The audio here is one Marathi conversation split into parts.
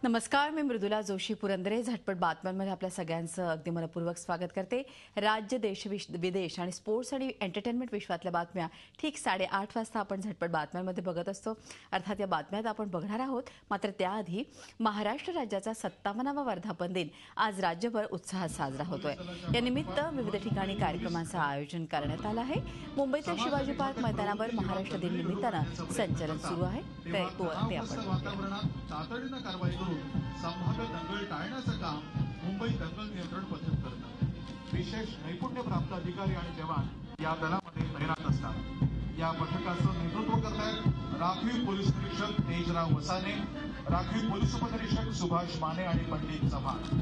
नमस्कार, मी मृदुला जोशी पुरंदरे. झटपट बातम्यांमध्ये आपल्या सगळ्यांचं अगदी मनपूर्वक स्वागत करते. राज्य, देश, विदेश आणि स्पोर्ट्स आणि एंटरटेनमेंट विश्वातल्या बातम्या ठीक 8:30 वाजता आपण झटपट बातम्यांमध्ये बघत असतो. अर्थात या बातम्यात आपण बघणार आहोत. मात्र त्याआधी महाराष्ट्र राज्याचा 57वा वर्धापन दिन आज राज्यभर उत्साहात साजरा होतोय. या निमित्त विविध ठिकाणी कार्यक्रमांचं आयोजन करण्यात आलं आहे. मुंबईच्या शिवाजी पार्क मैदानावर महाराष्ट्र दिन निमित्तानं संचलन सुरू आहे. ते तातडीनं कारवाई करून संभाव्य दंगल टाळण्याचं काम मुंबई दंगल नियंत्रण पथक करतं. विशेष नैपुण्य प्राप्त अधिकारी आणि जवान या दलामध्ये तैनात असतात. या पथकाचं नेतृत्व करतायत राखीव पोलीस निरीक्षक तेजराव वसाने, राखीव पोलीस उपनिरीक्षक सुभाष माने आणि पंडित चव्हाण.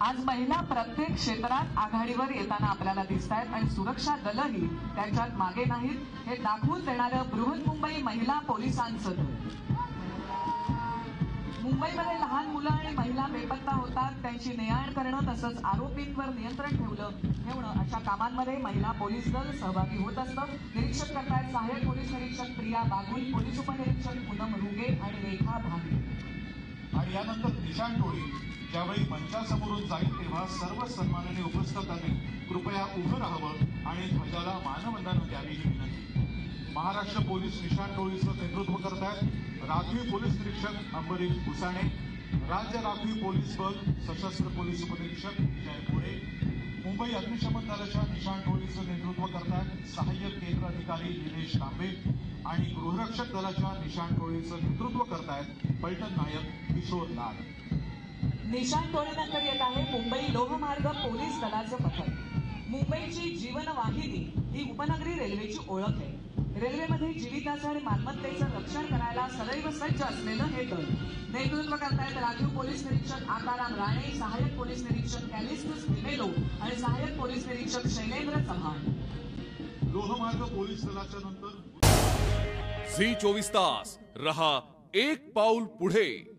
आज महिला प्रत्येक क्षेत्रात आघाडीवर येताना आपल्याला दिसतायत आणि सुरक्षा दलही त्यांच्यात मागे नाहीत हे दाखवून देणारं बृहन्मुंबई महिला पोलिसांचं. मुंबईमध्ये लहान मुलं आणि महिला बेपत्ता होतात, त्यांची ने-आण करणं तसंच आरोपींवर नियंत्रण ठेवणं अशा कामांमध्ये महिला पोलीस दल सहभागी होत असतं. निरीक्षक करतायत सहाय्यक पोलीस निरीक्षक प्रिया बागुल, पोलीस उपनिरीक्षक पूनम रुगे आणि रेखा भांगे. आणि यानंतर निशाण टोळी ज्यावेळी मंचासमोरून जाईल तेव्हा सर्व सन्मानाने उपस्थितांनी कृपया उभं राहावं आणि ध्वजाला मानवंदना द्यावी ही विनंती. महाराष्ट्र पोलीस निशाण टोळीचं नेतृत्व करतायत राखीव पोलीस निरीक्षक अंबरीश भुसाणे, राज्य राखीव पोलीस बल सशस्त्र पोलीस उपनिरीक्षक विजय मोरे. मुंबई अग्निशमन दलाच्या निशाण टोळीचं नेतृत्व करतायत सहाय्यक केंद्र अधिकारी निलेश तांबे आणि गृहरक्षक दलाच्या निशाण टोळीचं नेतृत्व करतायत पलटण नायक किशोर लाड. निशाण टोळीनंतर येत आहे मुंबई लोहमार्ग पोलीस दलाचं पथक. मुंबईची जीवनवाहिनी ही उपनगरी रेल्वेची ओळख आहे. रेल्वेमध्ये जीविताचं आणि मालमत्तेचं रक्षण करायला सदैव सज्ज असलेलं हे दल. नेतृत्व करतायत राखीव पोलीस निरीक्षक आकाराम राणे, सहाय्यक पोलीस निरीक्षक कॅलिस्टस डिमेलो आणि सहाय्यक पोलीस निरीक्षक शैलेंद्र चव्हाण. लोहमार्ग पोलीस दलाच्या नंतर झी 24 तास रहा एक पाऊल पुढे.